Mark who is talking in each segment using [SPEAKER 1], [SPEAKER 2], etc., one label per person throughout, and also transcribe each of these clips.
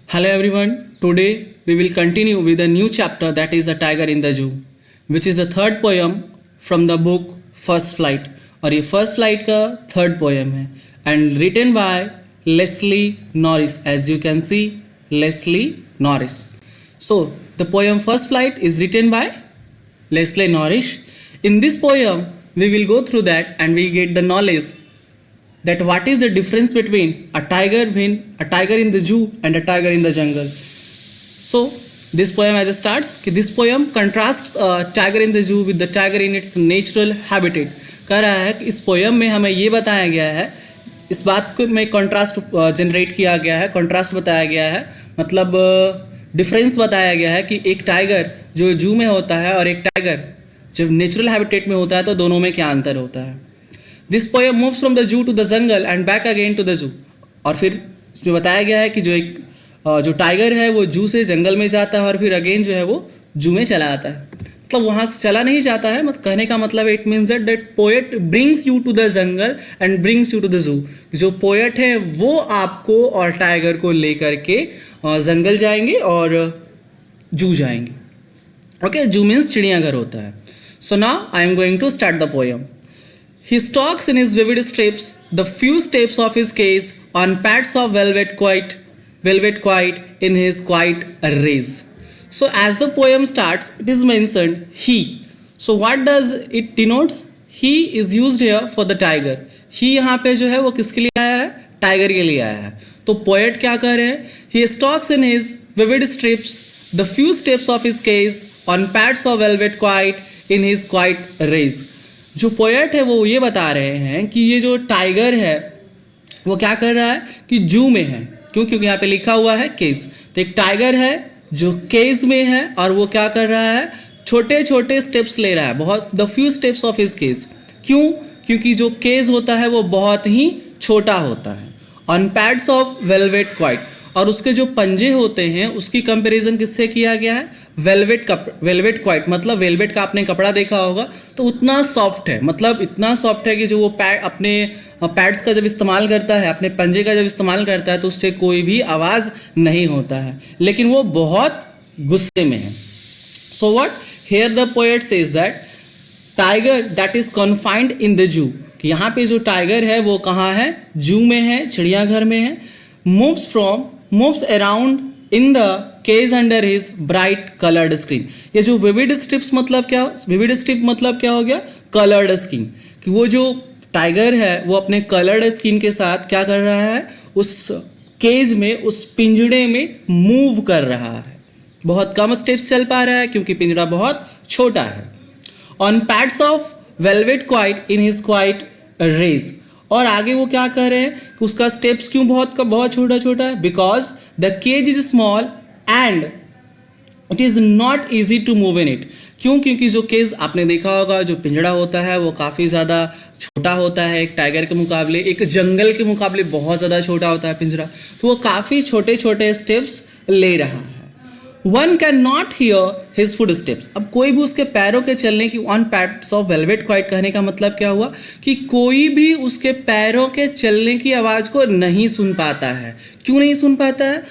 [SPEAKER 1] Hello everyone, today we will continue with a new chapter that is A Tiger in the Zoo, which is the third poem from the book First Flight. और ये first flight का third poem है and written by Leslie Norris. As you can see, Leslie Norris. So the poem first flight is written by Leslie Norris. In this poem, we will go through that and we get the knowledge that what is the difference between a tiger in the zoo and a tiger in the jungle. So this poem as it starts, this poem contrasts a tiger in the zoo with the tiger in its natural habitat. कह रहा है कि इस poem में हमें ये बताया गया है, इस बात को में कंट्रास्ट जनरेट किया गया है, कंट्रास्ट बताया गया है, मतलब डिफरेंस बताया गया है कि एक टाइगर जो जू में होता है और एक टाइगर जब नेचुरल हैबिटेट में होता है तो दोनों में क्या अंतर होता है. This poem moves from the zoo to the jungle and back again to the zoo. और फिर इसमें बताया गया है कि जो टाइगर है वो जू से जंगल में जाता है और फिर अगेन जो है वो जू में चला आता है. मतलब वहाँ से चला नहीं जाता है, मतलब कहने का मतलब it means that poet brings you to the jungle and brings you to the zoo. जो पोएट है वो आपको और टाइगर को लेकर के जंगल जाएंगे और जू जाएंगे. ओके, जू मीन्स चिड़ियाघर होता है. So now I am going to start the poem. He stalks in his vivid strips the few steps of his cage on pads of velvet quiet in his quiet rays. So as the poem starts, it is mentioned he. So what does it denotes? He is used here for the tiger. He यहाँ पे जो है वो किसके लिए आया है? Tiger के लिए आया है. तो पोएट क्या कर रहे हैं? He stalks in his vivid strips the few steps of his cage on pads of velvet quiet in his quiet rays. जो पोएट है वो ये बता रहे हैं कि ये जो टाइगर है वो क्या कर रहा है कि जू में है. क्यों? क्योंकि यहाँ पे लिखा हुआ है केज. तो एक टाइगर है जो केज में है और वो क्या कर रहा है? छोटे छोटे स्टेप्स ले रहा है, बहुत the few steps of his cage. क्यों? क्योंकि जो केज होता है वो बहुत ही छोटा होता है. On pads of velvet quiet, और उसके जो पंजे होते हैं उसकी कंपैरिजन किससे किया गया है? वेलवेट क्वाइट, मतलब वेलवेट का आपने कपड़ा देखा होगा तो उतना सॉफ्ट है, मतलब इतना सॉफ्ट है कि जो वो अपने पैड्स का जब इस्तेमाल करता है, अपने पंजे का जब इस्तेमाल करता है तो उससे कोई भी आवाज़ नहीं होता है, लेकिन वो बहुत गुस्से में है. So what here the poet says that tiger that is confined in the zoo, कि यहाँ पे जो टाइगर है वो कहाँ है? जू में है, चिड़ियाघर में है. moves around in the cage under his bright colored skin. ये जो vivid strips मतलब क्या? vivid strip मतलब क्या हो गया? colored skin. कि वो जो टाइगर है वो अपने colored skin के साथ क्या कर रहा है? उस केज में, उस पिंजड़े में मूव कर रहा है. बहुत कम स्टेप्स चल पा रहा है क्योंकि पिंजड़ा बहुत छोटा है. on pads of velvet quiet in his quiet rays. और आगे वो क्या कर रहे हैं कि उसका स्टेप्स क्यों बहुत छोटा छोटा है? Because the cage is small and it is not easy to move in it. क्यों? क्योंकि जो केज आपने देखा होगा, जो पिंजड़ा होता है वो काफ़ी ज़्यादा छोटा होता है एक टाइगर के मुकाबले, एक जंगल के मुकाबले बहुत ज़्यादा छोटा होता है पिंजड़ा. तो वो काफ़ी छोटे छोटे स्टेप्स ले रहा है. One can not here his foot steps. अब कोई भी उसके पैरों के चलने की, on pads of velvet quite कहने का मतलब क्या हुआ कि कोई भी उसके पैरों के चलने की आवाज़ को नहीं सुन पाता है. क्यों नहीं सुन पाता है?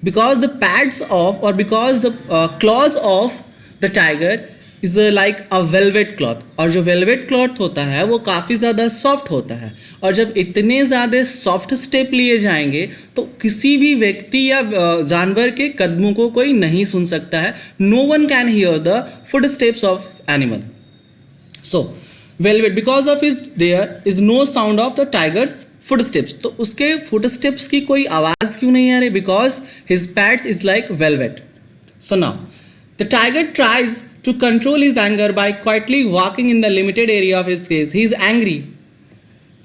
[SPEAKER 1] बिकॉज द पैड्स ऑफ और because the clause of the tiger is like a velvet cloth. और जो वेलवेट क्लॉथ होता है वो काफ़ी ज़्यादा सॉफ्ट होता है. और जब इतने ज़्यादा सॉफ्ट स्टेप लिए जाएंगे तो किसी भी व्यक्ति या जानवर के कदमों को कोई नहीं सुन सकता है. No one can hear the footsteps of animal. So velvet because of is there is no sound of the tiger's footsteps. तो उसके फुट स्टेप्स की कोई आवाज़ क्यों नहीं आ रही? Because his pads is like velvet. So now the tiger tries to control his anger by quietly walking in the limited area of his cage. He is angry.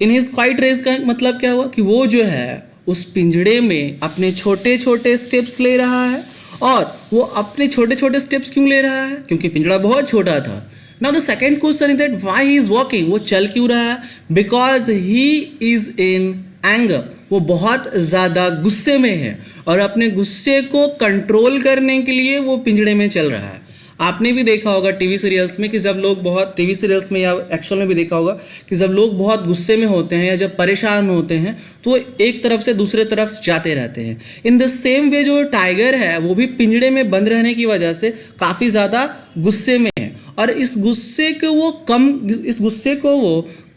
[SPEAKER 1] In his quiet rays का मतलब क्या हुआ कि वो जो है उस पिंजड़े में अपने छोटे छोटे स्टेप्स ले रहा है. और वो अपने छोटे छोटे स्टेप्स क्यों ले रहा है? क्योंकि पिंजड़ा बहुत छोटा था. Now the second question is that why he is walking? वो चल क्यों रहा है? Because he is in anger. वो बहुत ज़्यादा गुस्से में है और अपने गुस्से को कंट्रोल करने के लिए वो पिंजड़े में चल रहा है. आपने भी देखा होगा टीवी सीरियल्स में कि जब लोग बहुत टीवी सीरियल्स में या एक्चुअल में भी देखा होगा कि जब लोग बहुत गुस्से में होते हैं या जब परेशान होते हैं तो एक तरफ से दूसरे तरफ जाते रहते हैं। इन द सेम वे जो टाइगर है वो भी पिंजड़े में बंद रहने की वजह से काफ़ी ज़्यादा गुस्से में है, और इस गुस्से को वो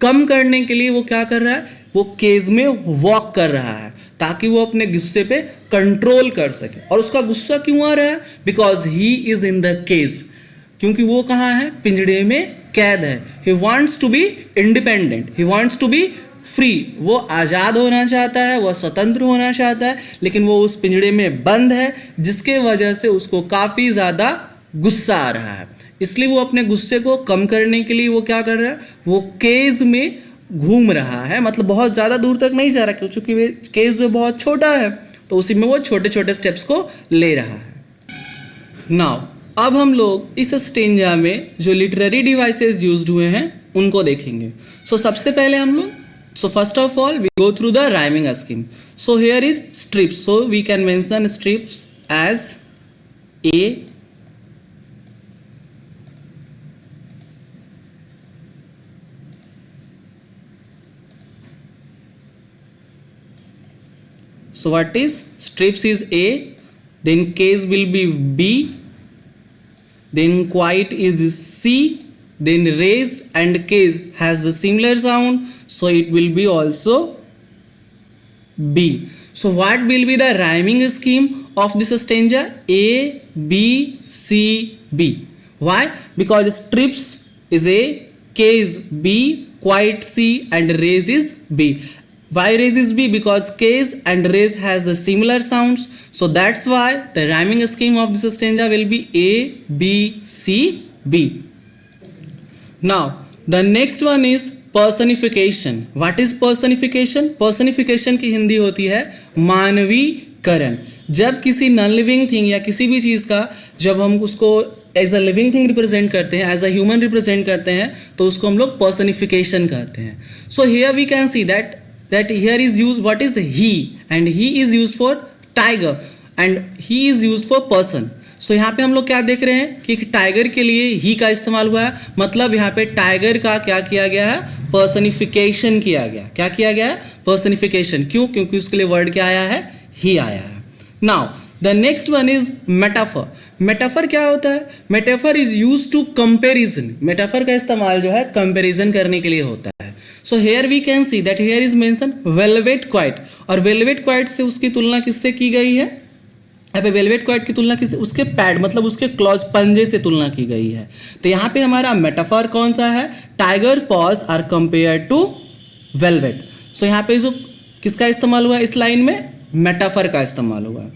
[SPEAKER 1] कम करने के लिए वो क्या कर रहा है, वो केज में वॉक कर रहा है ताकि वो अपने गुस्से पे कंट्रोल कर सके। और उसका गुस्सा क्यों आ रहा है? Because he is in the cage, क्योंकि वो कहाँ है, पिंजड़े में कैद है। He wants to be independent, he wants to be free, वो आज़ाद होना चाहता है, वह स्वतंत्र होना चाहता है, लेकिन वो उस पिंजड़े में बंद है जिसके वजह से उसको काफ़ी ज़्यादा गुस्सा आ रहा है। इसलिए वो अपने गुस्से को कम करने के लिए वो क्या कर रहा है, वो केज में घूम रहा है, मतलब बहुत ज़्यादा दूर तक नहीं जा रहा क्योंकि केज जो बहुत छोटा है तो उसी में वो छोटे छोटे स्टेप्स को ले रहा है। नाउ अब हम लोग इस स्टेंजा में जो लिटरेरी डिवाइसेस यूज्ड हुए हैं उनको देखेंगे। सो सबसे पहले हम लोग first of all we go through the rhyming scheme. So here is stripes, so we can mention stripes as A, so what is strips is A, then case will be B, then quiet is C, then raise and case has the similar sound, so it will be also B. So what will be the rhyming scheme of this stanza? A, B, C, B. Why? Because strips is A, case B, quiet C and raise is B. Why raise is B? Because case and raise has the similar sounds, so that's why the rhyming scheme of this stanza will be A, B, C, B. Now the next one is personification. What is personification? Personification की हिंदी होती है मानवीकरण। जब किसी non living thing या किसी भी चीज़ का जब हम उसको as a living thing represent करते हैं, एज अ ह्यूमन रिप्रेजेंट करते हैं, तो उसको हम लोग पर्सनिफिकेशन कहते हैं। So here we can see that here is used what is he, and he is used for tiger and he is used for person. So यहाँ पे हम लोग क्या देख रहे हैं कि टाइगर के लिए ही का इस्तेमाल हुआ है, मतलब यहाँ पे टाइगर का क्या किया गया है, पर्सनिफिकेशन किया गया। क्या किया गया है? पर्सनिफिकेशन। क्यों? क्योंकि उसके लिए वर्ड क्या आया है, ही आया है। Now the next one is metaphor. Metaphor क्या होता है? Metaphor is use to comparison. Metaphor का इस्तेमाल जो है कंपेरिजन करने के लिए होता है। So here we can see that here is mention velvet quiet, और वेलवेट क्वाइट से उसकी तुलना किससे की गई है? यहाँ पे वेलवेट क्वाइट की तुलना किससे? उसके पैड मतलब उसके क्लॉज पंजे से तुलना की गई है। तो यहाँ पे हमारा मेटाफर कौन सा है? Tiger paws are compare to velvet. So यहाँ पे जो किसका इस्तेमाल हुआ इस लाइन में? मेटाफर का इस्तेमाल हुआ।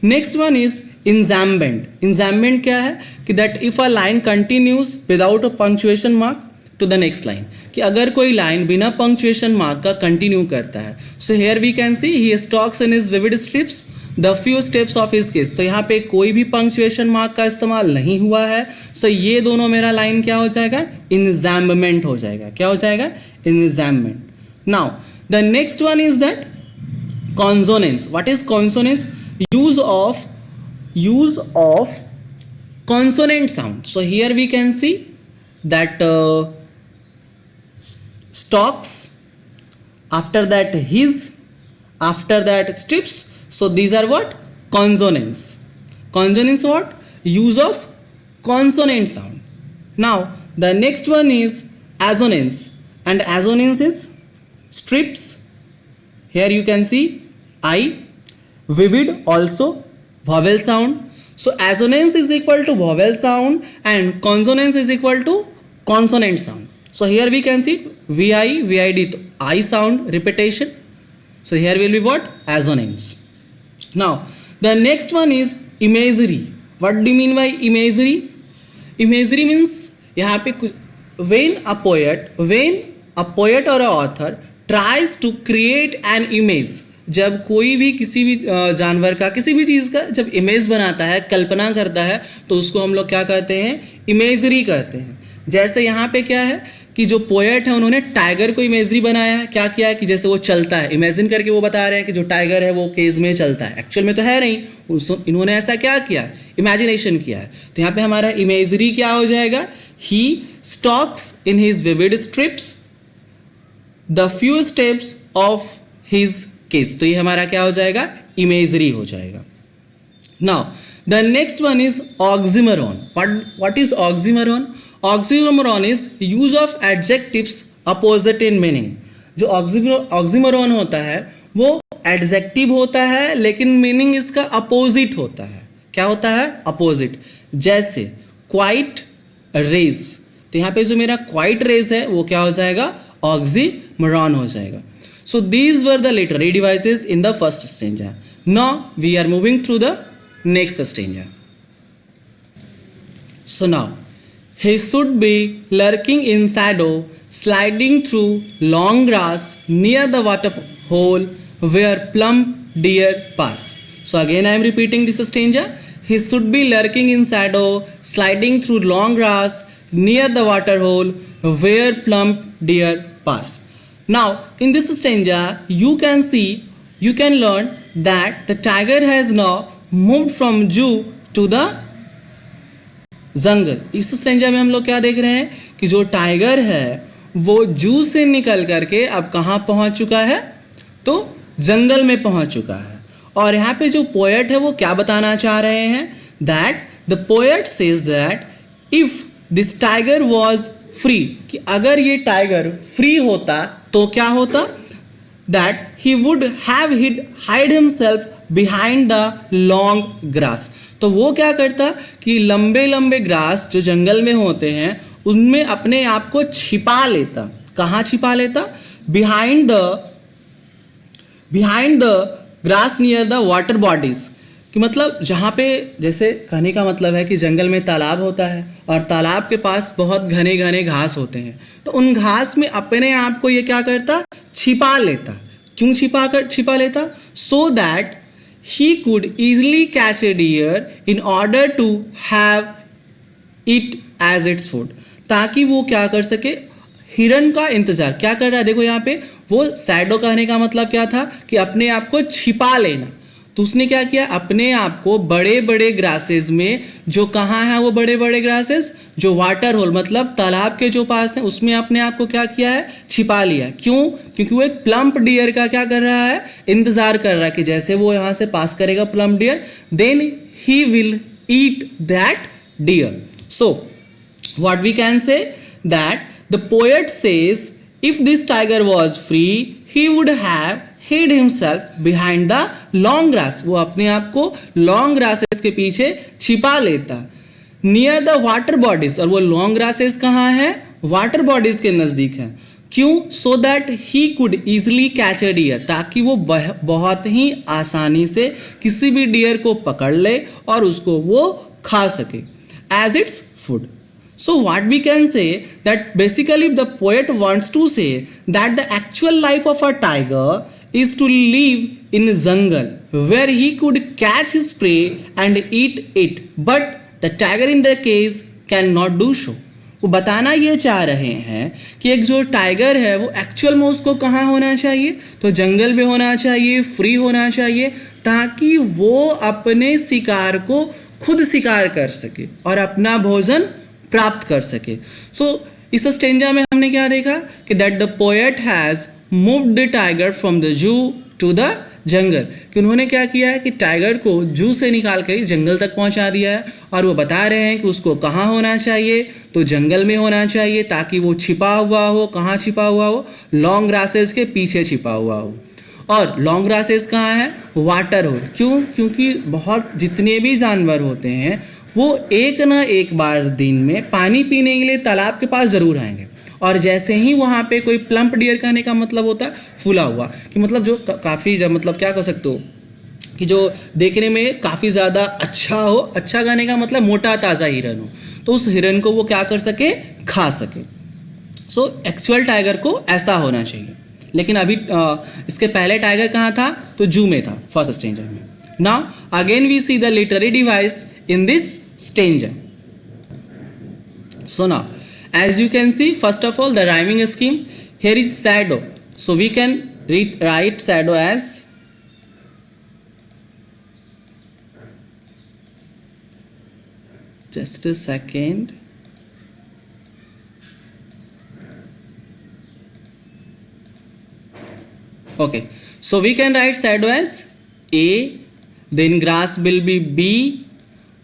[SPEAKER 1] Next one is enjambment. Enjambment क्या है कि that if a line continues without a punctuation mark to the next line, कि अगर कोई लाइन बिना पंक्चुएशन मार्क का कंटिन्यू करता है। So here we can see he stalks in his vivid stripes the few steps of his cage. तो यहाँ पे कोई भी पंक्चुएशन मार्क का इस्तेमाल नहीं हुआ है। सो ये दोनों मेरा लाइन क्या हो जाएगा? इंजैम्बमेंट हो जाएगा। क्या हो जाएगा? Enjambment. Now the next one is that consonance. What is consonance? Use of consonant sound. So here we can see that stocks, after that his, after that strips. So these are what? Consonants. Consonants what? Use of consonant sound. Now the next one is assonance, and assonance is strips. Here you can see I, vivid also vowel sound. So assonance is equal to vowel sound and consonance is equal to consonant sound. So here we can see VI, VID, I sound repetition. So here will be what? Assonance. Now the next one is imagery. What do you mean by imagery? Imagery means यहाँ पे when a poet or a author tries to create an image, जब कोई भी किसी भी जानवर का किसी भी चीज़ का जब इमेज बनाता है, कल्पना करता है, तो उसको हम लोग क्या कहते हैं? इमेजरी कहते हैं। जैसे यहाँ पे क्या है कि जो पोएट है उन्होंने टाइगर को इमेजरी बनाया है, क्या किया है कि जैसे वो चलता है, इमेजिन करके वो बता रहे हैं कि जो टाइगर है वो केज में चलता है, एक्चुअल में तो है नहीं, इन्होंने ऐसा क्या किया, इमेजिनेशन किया है। तो यहाँ पे हमारा इमेजरी क्या हो जाएगा, he stalks in his vivid stripes the few steps of his cage. तो ये हमारा क्या हो जाएगा, इमेजरी हो जाएगा। Now the next one is oxymoron. What is oxymoron? Oxymoron is use of adjectives opposite in meaning. जो ऑक्सिमोरॉन होता है वो एडजेक्टिव होता है लेकिन मीनिंग इसका अपोजिट होता है। क्या होता है, अपोजिट। जैसे क्वाइट रेज, तो यहाँ पे जो मेरा क्वाइट रेज है वो क्या हो जाएगा, ऑक्सिमोरॉन हो जाएगा। So these were the literary devices in the first stanza. Now we are moving through the next stanza. So now, he should be lurking in shadow, sliding through long grass near the water hole where plump deer pass. So again I am repeating this stanza. He should be lurking in shadow, sliding through long grass near the water hole where plump deer pass. Now in this stanza you can learn that the tiger has now moved from zoo to the जंगल। इस stanza में हम लोग क्या देख रहे हैं कि जो टाइगर है वो जू से निकल करके अब कहाँ पहुँच चुका है, तो जंगल में पहुँच चुका है। और यहाँ पे जो पोएट है वो क्या बताना चाह रहे हैं, that the poet says that if this tiger was free, कि अगर ये टाइगर फ्री होता तो क्या होता, that he would have hide himself behind the long grass. तो वो क्या करता कि लंबे लंबे ग्रास जो जंगल में होते हैं उनमें अपने आप को छिपा लेता। कहाँ छिपा लेता, behind the grass near the water bodies, कि मतलब जहाँ पे, जैसे कहने का मतलब है कि जंगल में तालाब होता है और तालाब के पास बहुत घने घने घास होते हैं, तो उन घास में अपने आप को ये क्या करता, छिपा लेता। क्यों छिपा लेता, so that he could easily catch a deer in order to have it as its food, ताकि वो क्या कर सके, हिरन का इंतजार। क्या कर रहा है, देखो यहाँ पे वो शैडो कहने का मतलब क्या था कि अपने आप को छिपा लेना। तो उसने क्या किया, अपने आप को बड़े बड़े ग्रासेस में, जो कहाँ है वो बड़े बड़े ग्रासेस, जो वाटर होल मतलब तालाब के जो पास है उसमें अपने आप को क्या किया है, छिपा लिया। क्यों, क्योंकि वो एक प्लम्प डियर का क्या कर रहा है, इंतजार कर रहा है कि जैसे वो यहाँ से पास करेगा plump deer, then he will eat that deer. So what we can say, that the poet says if this tiger was free he would have hid himself behind the long grass, वो अपने आप को long grasses के पीछे छिपा लेता, near the water bodies, और वो लॉन्ग ग्रासेस कहाँ है, वाटर बॉडीज के नज़दीक है। क्यों, so that he could easily catch a deer, ताकि वो बहुत ही आसानी से किसी भी डियर को पकड़ ले और उसको वो खा सके as its food. So what we can say, that basically the poet wants to say that the actual life of a tiger is to live in jungle where he could catch his prey and eat it, but the tiger in the cage cannot do so. वो बताना ये चाह रहे हैं कि एक जो tiger है वो एक्चुअल में उसको कहाँ होना चाहिए, तो जंगल में होना चाहिए, फ्री होना चाहिए, ताकि वो अपने शिकार को खुद शिकार कर सके और अपना भोजन प्राप्त कर सके। सो इस स्टेंजा में हमने क्या देखा कि that the poet has moved the tiger from the zoo to the jungle, कि उन्होंने क्या किया है कि टाइगर को जू से निकाल कर जंगल तक पहुंचा दिया है, और वो बता रहे हैं कि उसको कहाँ होना चाहिए, तो जंगल में होना चाहिए, ताकि वो छिपा हुआ हो। कहाँ छिपा हुआ हो, लॉन्ग ग्रासेस के पीछे छिपा हुआ हो। और लॉन्ग ग्रासेस कहाँ है, वाटर होल। क्यों, क्योंकि बहुत जितने भी जानवर होते हैं वो एक ना एक बार दिन में पानी पीने के लिए तालाब के पास ज़रूर आएंगे, और जैसे ही वहाँ पे कोई प्लम्प डियर कहने का मतलब होता है फूला हुआ, कि मतलब जो काफ़ी मतलब क्या कह सकते हो कि जो देखने में काफ़ी ज़्यादा अच्छा हो, अच्छा कहने का मतलब मोटा ताज़ा हिरन हो, तो उस हिरन को वो क्या कर सके, खा सके। सो एक्चुअल टाइगर को ऐसा होना चाहिए। लेकिन अभी इसके पहले टाइगर कहाँ था, तो जू में था, फर्स्ट स्टेंजर में। Now again we see the literary device in this stanza. So now, As you can see, first of all, the rhyming scheme here is shadow. So we can write shadow as just a second. Okay, so we can write shadow as A, then grass will be B,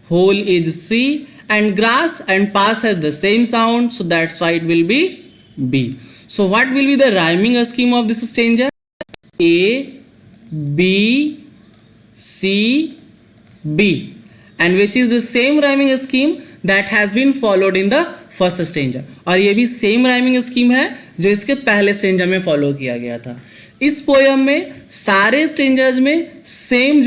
[SPEAKER 1] hole is C, and grass and pass has the same sound, so that's why it will be B. So what will be the rhyming scheme of this stanza? A, B, C, B, and which is the same rhyming scheme that has been followed in the first stanza. और ये भी same rhyming scheme है जो इसके पहले stanza में follow किया गया था. इस पोयम में सारे स्टेंजर्स में सेम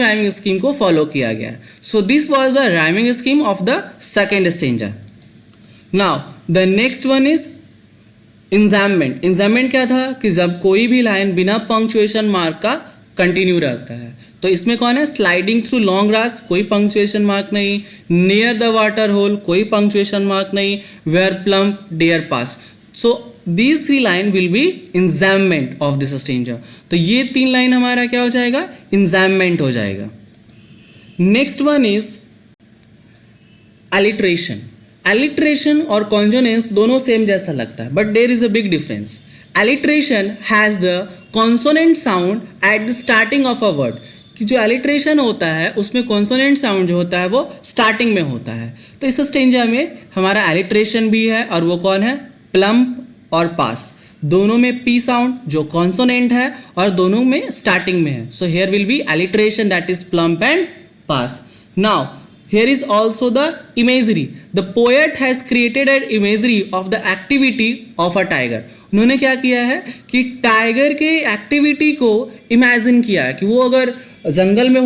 [SPEAKER 1] राइमिंग स्कीम को फॉलो किया गया है. So this was the rhyming scheme of the second stanza. Now the next one is enjambment. Enjambment क्या था कि जब कोई भी लाइन बिना पंक्चुएशन मार्क का कंटिन्यू रहता है. तो इसमें कौन है? स्लाइडिंग थ्रू लॉन्ग ग्रास, कोई पंक्चुएशन मार्क नहीं. नियर द वाटर होल, कोई पंक्चुएशन मार्क नहीं. Where plump deer pass. So these three line will be enjambment of this stanza. तो ये तीन लाइन हमारा क्या हो जाएगा? enjambment हो जाएगा. Next one is alliteration. alliteration और consonance दोनों सेम जैसा लगता है, but there is a big difference. alliteration has the consonant sound at the starting of a word. कि जो alliteration होता है उसमें consonant sound जो होता है वो स्टार्टिंग में होता है. तो इस स्टेंजा में हमारा alliteration भी है, और वो कौन है? प्लम्प और पास. दोनों में पी साउंड जो कॉन्सोनेंट है और दोनों में स्टार्टिंग में है. So hair will be alliteration, that is plump and pass. Now here is also the imagery. The poet has created an imagery of the activity of a tiger. उन्होंने क्या किया है कि टाइगर के एक्टिविटी को imagine किया है कि वो अगर जंगल में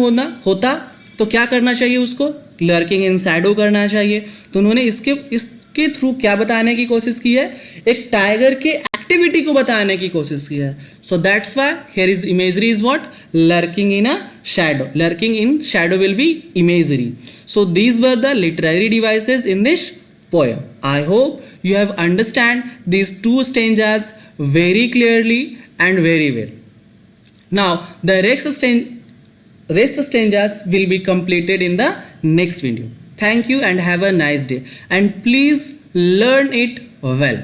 [SPEAKER 1] होता तो क्या करना चाहिए उसको? लर्किंग इन शैडो करना चाहिए. तो उन्होंने इसके थ्रू क्या बताने की कोशिश की है? एक टाइगर के एक्टिविटी को बताने की कोशिश की है. So that's why here is imagery is what? Lurking in a shadow. Lurking in Shadow will be imagery. So these were the literary devices in this poem. I hope you have understand these two stanzas very clearly and very well. Now the rest stanzas will be completed in the next video. Thank you and have a nice day, and please learn it well.